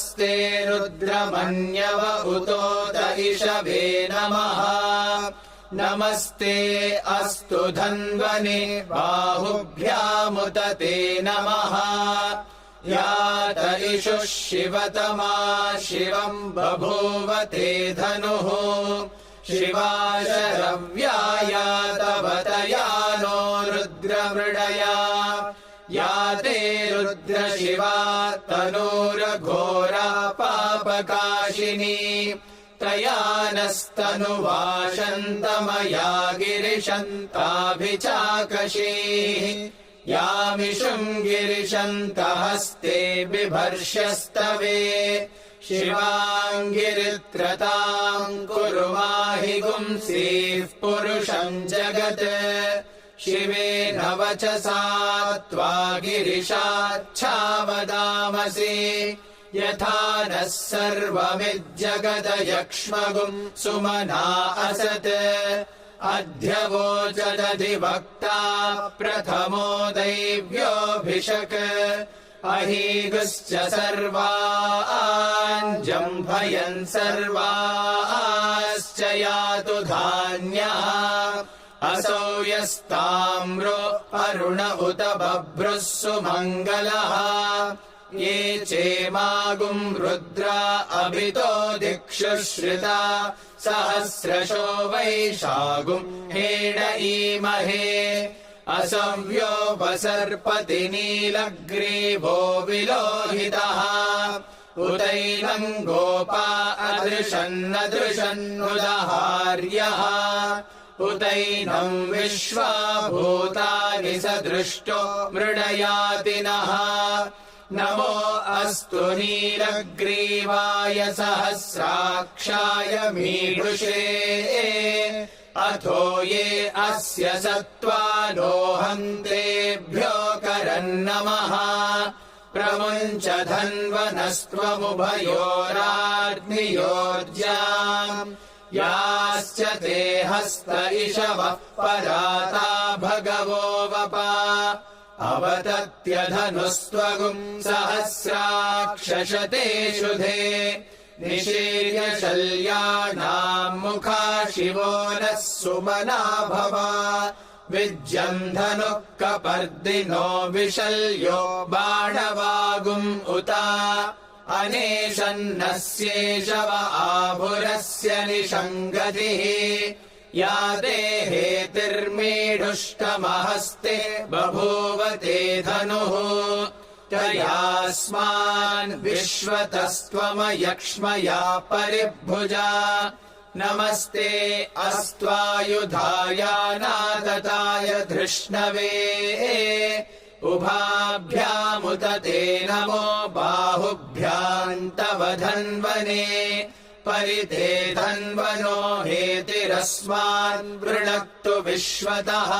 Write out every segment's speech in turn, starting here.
नमस्ते रुद्रमन्यव उतोत इषवे नमः नमस्ते अस्तु धन्वने बाहुभ्यामुत ते नमः यात इषुः शिवतमा शिवम् बभूव ते धनुः शिवा शरव्यायातवतया नो रुद्रमृडया या ते रुद्रशिवा तनूरघोरा पापकाशिनी तया नस्तनुवाशन्तमया गिरिशन्ताभिचाकशीः यामिषुम् गिरिशन्तहस्ते बिभर्ष्यस्तवे शिवाङ्गिरित्रताम् कुरु माहि गुंसीः पुरुषम् जगत् शिवेन वचसा त्वा गिरिशाच्छावदामसि यथा नः सर्वमिज्जगदयक्ष्मगुम् सुमना असत् अध्यवोचदधिवक्ता प्रथमो दैव्योऽभिषक् अहीगुश्च सर्वान् जम्भयन् सर्वाश्च यातु धान्यः असौ यस्ताम्रो अरुण उत बभ्रुः सुमङ्गलः ये चेमागुम् रुद्रा अभितो दिक्षु श्रिता सहस्रशो वैशागुम् हेड ईमहे असव्योपसर्पति नीलग्रीवो विलोहितः उतैनम् गोपा अदृशन्नदृशन्नुदहार्यः उतैनम् विश्वा भूतानि सदृष्टो मृडयातिनः नमो अस्तु नीलग्रीवाय सहस्राक्षाय मीढुषे अथो ये अस्य सत्त्वानो हन्तेभ्यो करन्नमः प्रमुञ्च धन्वनस्त्वमुभयोराग्नियोर्जाम् याश्च ते हस्त इषवः पराता भगवो वपा अवतत्यधनुस्त्वगुम् सहस्राक्षशते शुधे निशीर्य शल्यानाम् मुखा शिवो नः सुमना भवा विज्यम् धनुः कपर्दिनो विशल्यो बाणवागुम् उता अनेशन्नस्येषव आभुरस्य निषङ्गतिः या ते हेतिर्मीढुष्टमहस्ते बभूव ते धनुः तयास्मान् विश्वतस्त्वमयक्ष्मया परिभुजा नमस्ते अस्त्वायुधायानादताय धृष्णवे उभाभ्यामुत ते नमो बाहुभ्याम् तव धन्वने परिते धन्वनो हेतिरस्मान् वृणक्तु विश्वतः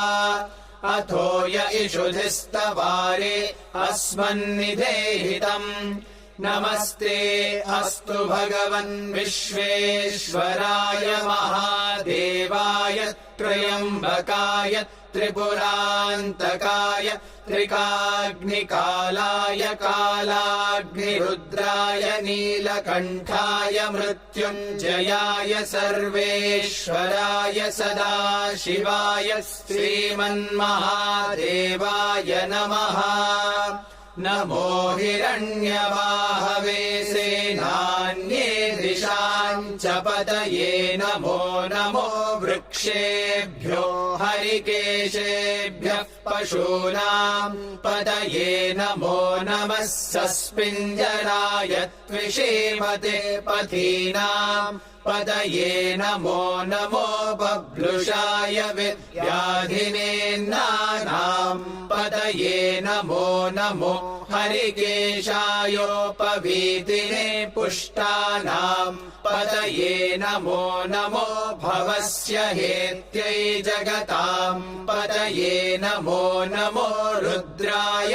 अथो य इषुधिस्तवारे अस्मन्निधेहितम् नमस्ते अस्तु भगवन् विश्वेश्वराय महादेवाय त्र्यम्बकाय त्रिपुरान्तकाय त्रिकाग्निकालाय कालाग्निरुद्राय नीलकण्ठाय मृत्युञ्जयाय सर्वेश्वराय सदाशिवाय श्रीमन्महादेवाय नमः नमो हिरण्यवाहवे सेनान्ये दिशाम् च पतये नमो नमो वृक्षेभ्यो हरिकेशेभ्यः पशूनाम् पतये नमो नमः सस्मिञ्जराय त्विषीमते पथीनाम् पतये नमो नमो बभ्लुषाय विद्याधिनेन्नानाम् पतये नमो नमो हरिकेशायोपवीतिने पुष्टानाम् पतये नमो नमो भवस्य हेत्यै जगताम् पतये नमो नमो रुद्राय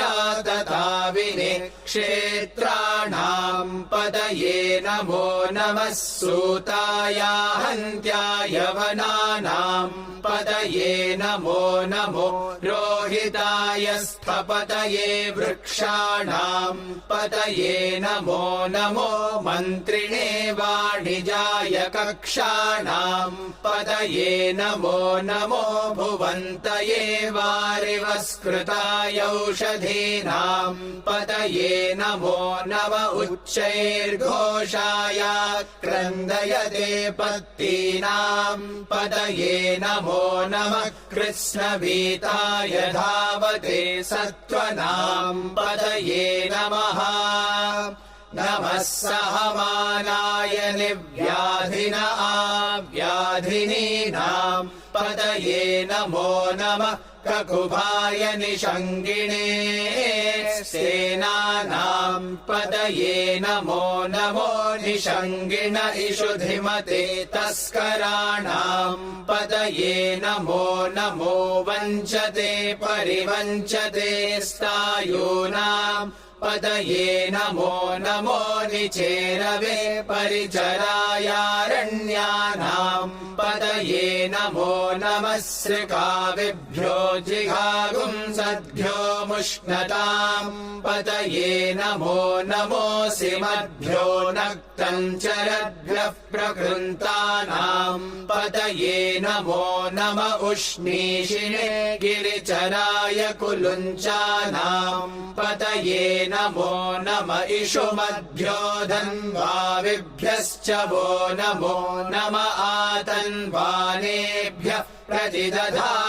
तथा विने क्षेत्राणाम् पतये नमो नमः सूताय हन्त्याय वनानाम् पतये नमो नमो रोहिताय लोहिताय स्थपतये वृक्षाणाम् पतये नमो नमो मन्त्रिणे वाणिजाय कक्षाणाम् पतये नमो नमो भुवन्तये वारिवस्कृताय औषधीनाम् पतये नमो नम उच्चैर्घोषाय क्रन्दयते पत्तीनाम् पतये नमो नमः कृष्णवीताय धावते सत्त्वनाम् पतये नमः नमः सहमानाय निव्याधिन आव्याधिनीनाम् पतये नमो नमः ककुभाय निषङ्गिणे सेनानाम् पतये नमो नमो निषङ्गिण इषुधिमते तस्कराणाम् पतये नमो नमो वञ्चते परिवञ्चते स्तायूनाम् पतये नमो नमो निचेरवे परिचरायारण्यानाम् पतये नमो नमः श्रिकाविभ्यो जिघागुंसद्भ्यो मुष्णताम् पतये नमो नमोऽसिमद्भ्यो नक्तञ्चरद्भ्यः प्रकृन्तानाम् पतये नमो नम उष्णीषिणे गिरिचराय कुलुञ्चानाम् पतये नमो नम इषुमद्भ्यो धन्वाविभ्यश्च वो नमो नम आतन्वानेभ्यः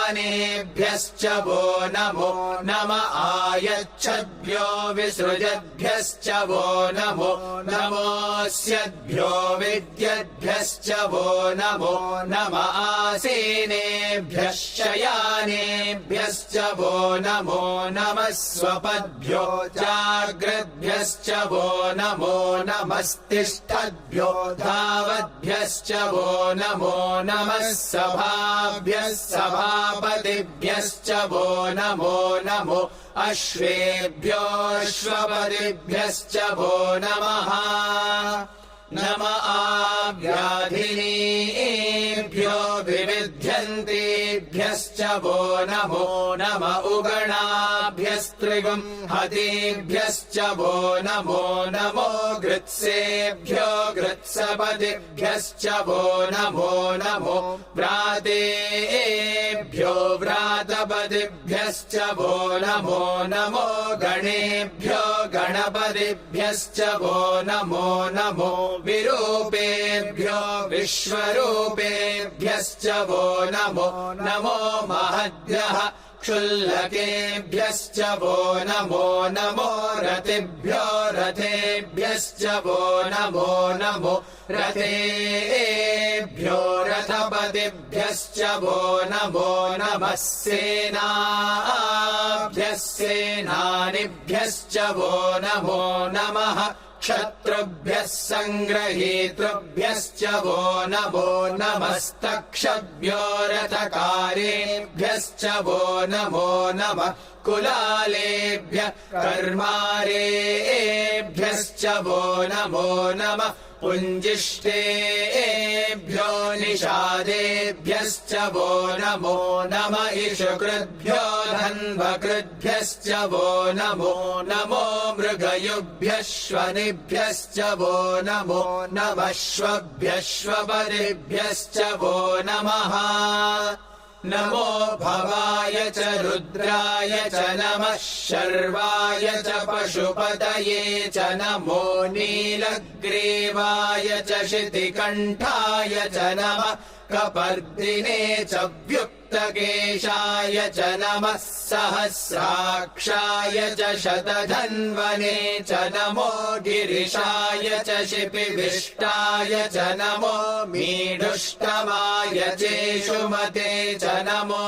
प्रतिदधानेभ्यश्च वो नमो नम आयच्छद्भ्यो विसृजद्भ्यश्च वो नमो नमोऽस्यद्भ्यो विद्यद्भ्यश्च वो नमो नम आसीनेभ्यः शयानेभ्यश्च वो नमो नमः स्वपद्भ्यो जाग्रद्भ्यश्च वो नमो नमस्तिष्ठद्भ्यो धावद्भ्यश्च वो नमो नमः सभाभ्यः सभापतिभ्यश्च वो नमो नमो अश्वेभ्योऽश्वपतिभ्यश्च वो नमः नम आव्याधिनीभ्यो विविध्यन्तेभ्यश्च वो नमो नम उगणाभ्यस्त्रिगुम् हतेभ्यश्च वो नमो नमो गृत्सेभ्यो गृत्सपतिभ्यश्च वो नमो नमो व्रातेभ्यो व्रातपतिभ्यश्च वो नमो नमो गणेभ्यो गणपतिभ्यश्च वो नमो नमो विरूपेभ्यो विश्वरूपेभ्यश्च वो नमो नमो महद्भ्यः क्षुल्लकेभ्यश्च वो नमो नमो रतिभ्यो रथेभ्यश्च वो नमो नमो रथेभ्यो रथपतिभ्यश्च वो नमो नमः सेनाभ्यः सेनानिभ्यश्च वो नमो नमः क्षत्रुभ्यः सङ्ग्रहीतृभ्यश्च वो नमो नमस्तक्षभ्यो रथकारेभ्यश्च वो नमो नमः कुलालेभ्यः कर्मारेभ्यश्च वो नमो नमः पुञ्जिष्टेभ्यो निषादेभ्यश्च वो नमो नम इषुकृद्भ्यो धन्वकृद्भ्यश्च वो नमो नमो मृगयुभ्यश्वनिभ्यश्च वो नमो नमश्वभ्यश्वपतिभ्यश्च वो नमः नमो भवाय च रुद्राय च नमः शर्वाय च पशुपतये च नमो नीलग्रीवाय च शितिकण्ठाय च नमः कपर्दिने च व्युक्तकेशाय च नमः सहस्राक्षाय च शतधन्वने च नमो गिरिशाय च शिपिविष्टाय च नमो मीढुष्टमाय चेषुमते च नमो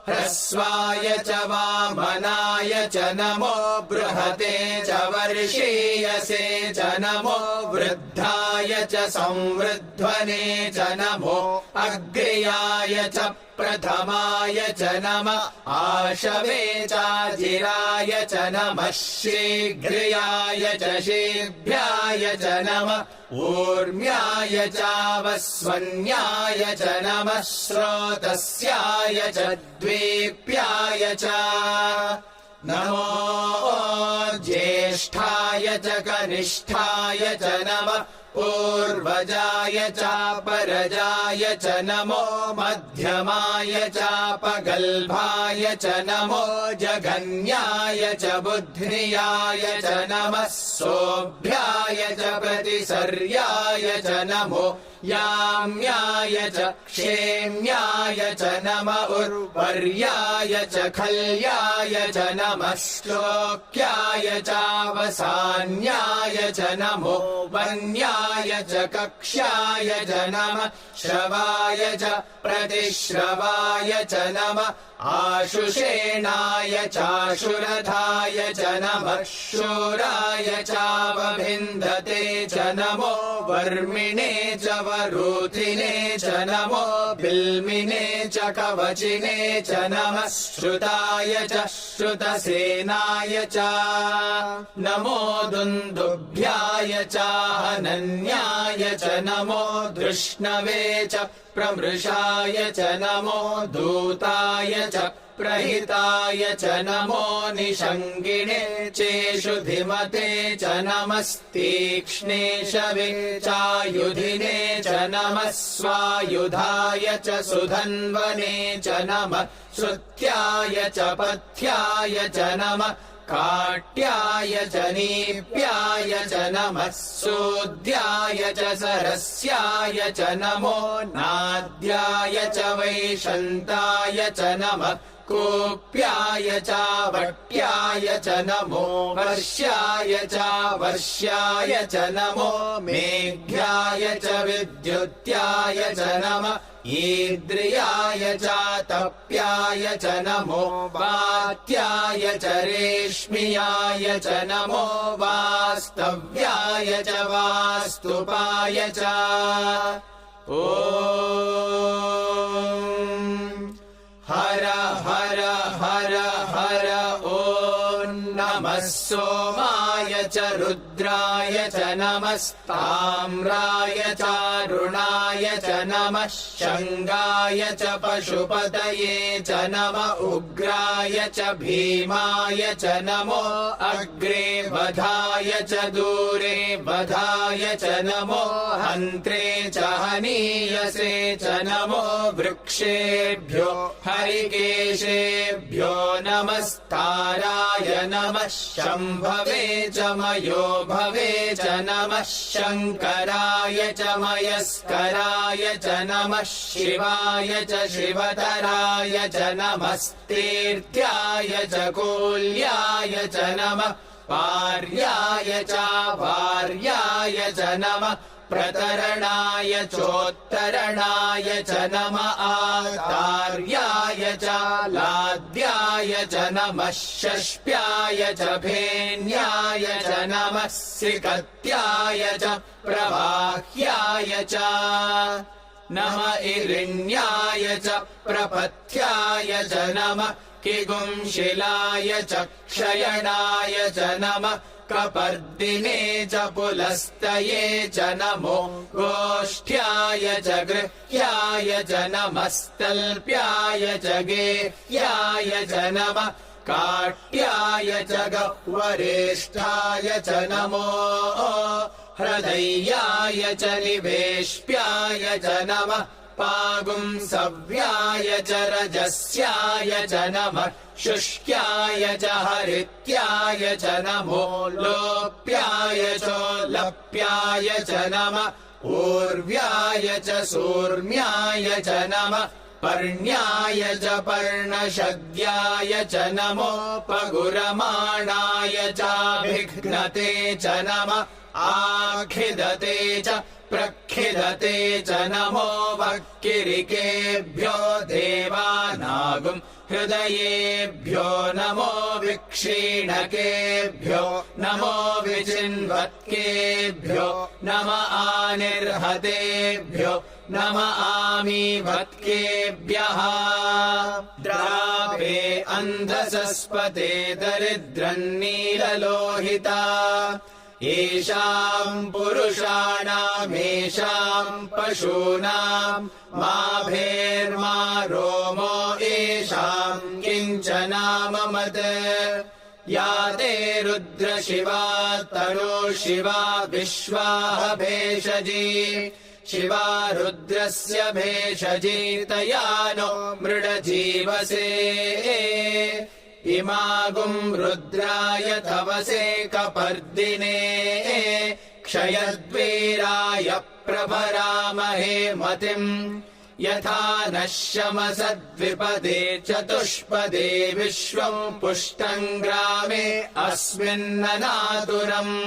ह्रस्वाय च वामनाय च नमो बृहते च वर्षीयसे च नमो वृद्धाय च संवृध्वने च नमो अग्र्याय च प्रथमाय च नमः आशवे चाजिराय च नमः शीघ्रियाय च शीघ्राय च नमः ऊर्म्याय चावस्वन्याय च नमः स्रोतस्याय च द्वीप्याय च नमो ज्येष्ठाय च कनिष्ठाय च नमः पूर्वजाय चापरजाय च नमो मध्यमाय चापगल्भाय च नमो जघन्याय च बुद्ध्याय च नमः सोऽभ्याय च प्रतिसर्याय च नमो याम्याय च क्षेम्याय च नम उर्वर्याय च खल्याय च नमः श्लोक्याय चावसान्याय च नमो वन्याय च कक्ष्याय च नमः श्रवाय च प्रतिश्रवाय च नमः आशुषेणाय चाशुरथाय च नमः शूराय चावभिन्दते च नमो वर्मिणे च वरूथिने च नमो बिल्मिने च कवचिने च नमः श्रुताय च श्रुतसेनाय च नमो दुन्दुभ्याय चाहनन्याय च नमो धृष्णवे च प्रमृषाय च नमो दूताय च प्रहिताय च नमो निषङ्गिणे चेषु धिमते च नमस्तीक्ष्णे शवे चायुधिने च नमः स्वायुधाय च सुधन्वने च नमः श्रुत्याय च पथ्याय च नमः काट्याय च नीप्याय च नमः सूद्याय च सरस्याय च नमो नाद्याय च वैशन्ताय च नमः कूप्याय चावट्याय च नमो वर्ष्याय चावर्ष्याय च नमो मेघ्याय च विद्युत्याय च नमः ईद्रियाय चातप्याय च नमो वात्याय च रेश्मियाय च नमो वास्तव्याय च वास्तुपाय च ॐ हर हर हर हर ॐ नमः सोमाय च रुद्राय च नमस्ताम्राय चारुणाय च नमः शङ्गाय च पशुपतये च नम उग्राय च भीमाय च नमो अग्रे वधाय च दूरे वधाय च नमो हन्त्रे च हनीयसे च नमो वृक्षेभ्यो हरिकेशेभ्यो नमस्ताराय नमः शम्भवे च मयो भवे च नमः शङ्कराय च मयस्कराय च नमः शिवाय च शिवतराय च नमस्तीर्थ्याय च कूल्याय च नमः पार्याय च वार्याय च नमः प्रतरणाय चोत्तरणाय च नम आतार्याय च लाद्याय च नमः षष्प्याय च भेन्याय च नमः सिकत्याय च प्रवाह्याय च नम इरिण्याय च प्रपथ्याय च नमः किगुंशिलाय च क्षयणाय च नमः कपर्दिने च पुलस्तये च नमो गोष्ठ्याय च गृह्याय च नमस्तल्प्याय च गेह्याय च नमः काट्याय च गह्वरेष्ठाय च नमो हृदयाय च निवेश्प्याय च नमः पागुंसव्याय च रजस्याय च नमः शुष्क्याय च हरित्याय च नमो लोप्याय चोलप्याय च नमः ऊर्व्याय च सूर्म्याय च नमः पर्ण्याय च पर्णशद्याय च नमो पगुरमाणाय चाभिघ्नते च नमः आखिदते च प्रखिदते च नमो वक्किरिकेभ्यो देवानागुम् हृदयेभ्यो नमो विक्षीणकेभ्यो नमो विचिन्वत्केभ्यो नम आनिर्हतेभ्यो नम आमीभत्केभ्यः द्रापे अन्धसस्पते दरिद्रन्नीललोहिता येषाम् पुरुषाणामेषाम् पशूनाम् मा भेर्मा रोमो येषाम् किञ्चनाममत् या ते रुद्रशिवा तनो शिवा विश्वाह भेषजी शिवा रुद्रस्य भेषजी तया नो मृडजीवसे इमागुम् रुद्राय तवसे कपर्दिने क्षयद्वीराय प्रभरामहे मतिम् यथा नः शमसद्विपदे चतुष्पदे विश्वम् पुष्टम् ग्रामे अस्मिन्ननातुरम्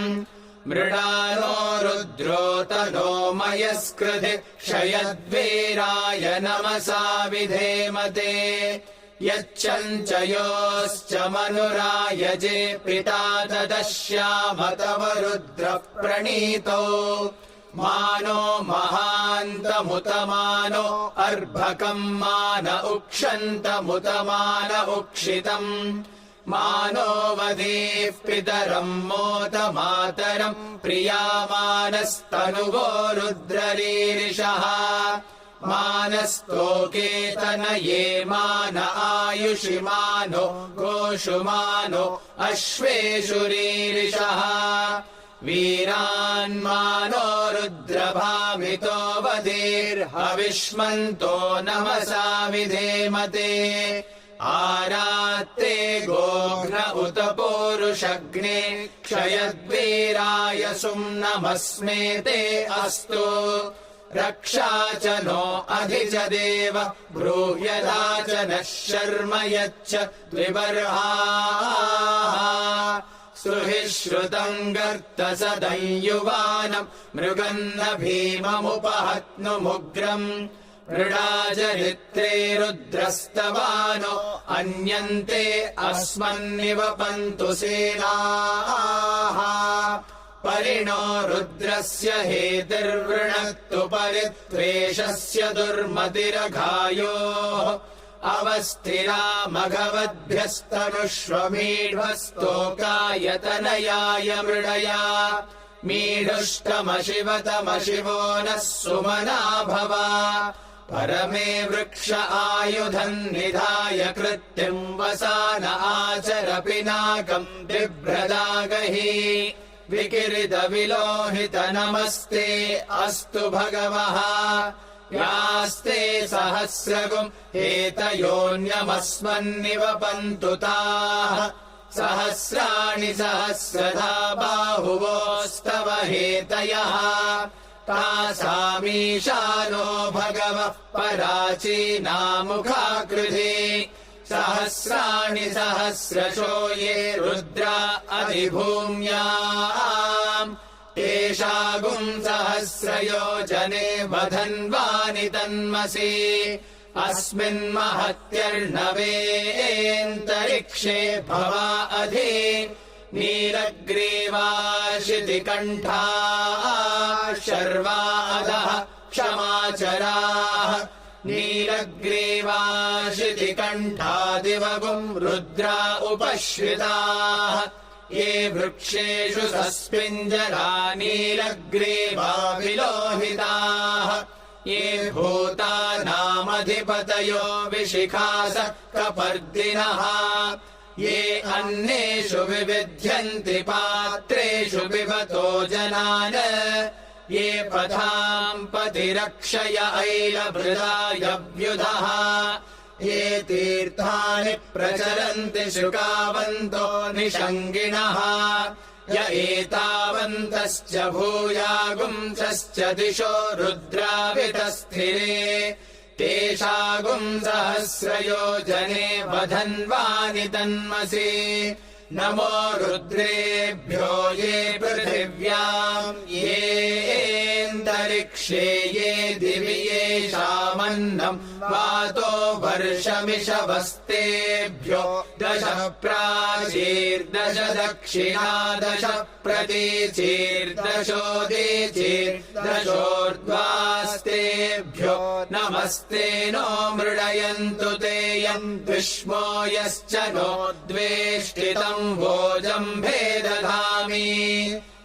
मृडानो रुद्रोतनो मयस्कृधि क्षयद्वीराय नमसा विधेमते यच्चञ्चयोश्च मनुरायजे पिता तदश्याम तव रुद्रः प्रणीतो मानो महान्तमुतमानो अर्भकम् मान उक्षन्तमुतमान उक्षितम् मानो वधीः पितरम् मोत मातरम् प्रियामानस्तनुवो रुद्ररीरिषः मानस्तोकेतनये मान आयुषि मानो गोषु मानो अश्वेषु रीरिषः वीरान्मानो रुद्रभामितो वधीर्हविष्मन्तो नमसा विधेमते आरात्ते गोघ्न उत पूरुषग्ने क्षयद्वीराय सुम्नमस्मेते अस्तु रक्षा च नो अधि च देव ब्रूह्यदा च नः शर्म यच्च द्विबर्हाः सुहिश्रुतम् गर्तसदयुवानम् मृगन्न भीममुपहत्नुमुग्रम् मृडाचरित्रे रुद्रस्तवानो अन्यन्ते अस्मन्निवपन्तु सेनाः परिणो रुद्रस्य हेतिर्वृणक्तु परित्वेषस्य दुर्मतिरघायोः अवस्थिरा मघवद्भ्यस्तनुष्वमीढ्वस्तोकायतनयाय मृडया मीढुष्टमशिवतमशिवो नः सुमना भव परमे वृक्ष आयुधम् निधाय कृत्तिम् वसान आचर पिनाकम् बिभ्रदागहि विकिरित विलोहित नमस्ते अस्तु भगवः यास्ते सहस्रगुम् हेतयोऽन्यमस्मन्निवपन्तु ताः सहस्राणि सहस्रधा बाहुवोस्तव हेतयः तासामीशानो भगवः पराचीनामुखाकृधि सहस्राणि सहस्रशो ये रुद्रा अधिभूम्याम् तेषागुम् सहस्रयोजने वधन्वानि तन्मसि अस्मिन्महत्यर्णवेऽन्तरिक्षे भवा अधि नीलग्रीवाशितिकण्ठाः शर्वा अधः क्षमाचराः नीलग्रीवाशितिकण्ठादिवगुम् रुद्रा उपश्रिताः ये वृक्षेषु सस्पिञ्जरा नीलग्रीवा विलोहिताः ये भूतानामधिपतयो विशिखास कपर्दिनः ये अन्नेषु विविध्यन्ति पात्रेषु पिबतो जनान् ये पथाम् पतिरक्षय ऐलभृदायव्युधः ये तीर्थानि प्रचरन्ति शुकावन्तो निषङ्गिणः य एतावन्तश्च भूयागुंसश्च दिशो रुद्रावितस्थिरे तेषागुम् सहस्रयोजने वधन्वानि तन्मसि नमो रुद्रेभ्यो ये पृथिव्याम् येऽन्तरिक्षे ये दिवि येषामन्नम् वर्षम् वातो वर्षमिषवस्तेभ्यो 10 प्राचीर्दश दक्षिणादश प्रतीचीर्दशोदीचीर्दशोर्ध्वास्तेभ्यो नमस्ते नो मृडयन्तु ते यम् विष्मो यश्च नो द्वेष्टितम् भोजम्भे दधामि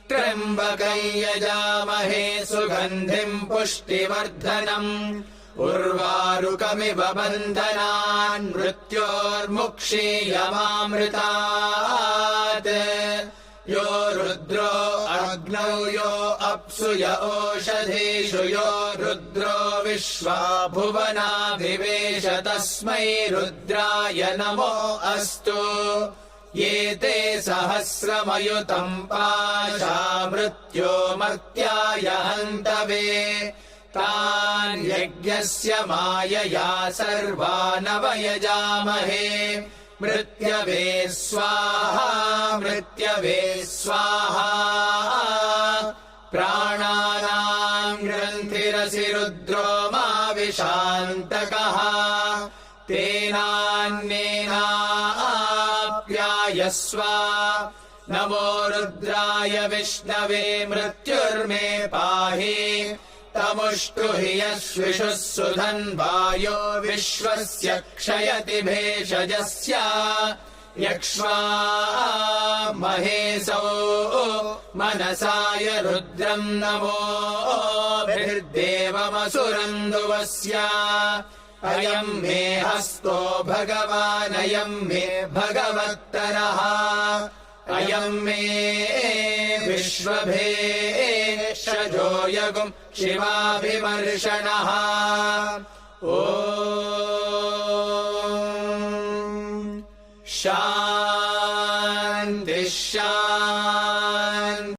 त्र्यम्बकम् यजामहे सुगन्धिम् पुष्टिवर्धनम् उर्वारुकमिव बन्धनान् मृत्योर्मुक्षीयमामृतात् यो रुद्रो अग्नौ यो अप्सु य ओषधीषु यो रुद्रो विश्वा भुवनाभिवेश तस्मै रुद्राय नमो अस्तु ये ते सहस्रमयुतम् पाशा मृत्यो मर्त्याय हन्तवे तान् यज्ञस्य मायया सर्वानवयजामहे मृत्यवे स्वाहा मृत्यवे स्वाहा प्राणानाम् ग्रन्थिरसि रुद्रो मा विशान्तकः तेनान्येनाप्यायस्व नमो रुद्राय विष्णवे मृत्युर्मे पाहि तमुष्टु हि यश्विषुः सुधन्वायो विश्वस्य क्षयति भेषजस्य यक्ष्मा महेशो मनसाय रुद्रम् नमोभिर्देवमसुरन्दुवस्य अयम् मे हस्तो भगवानयम् मे भगवत्तरः अयम् मे विश्वभेषजो यगुम् शिवाभिमर्शनः। ओ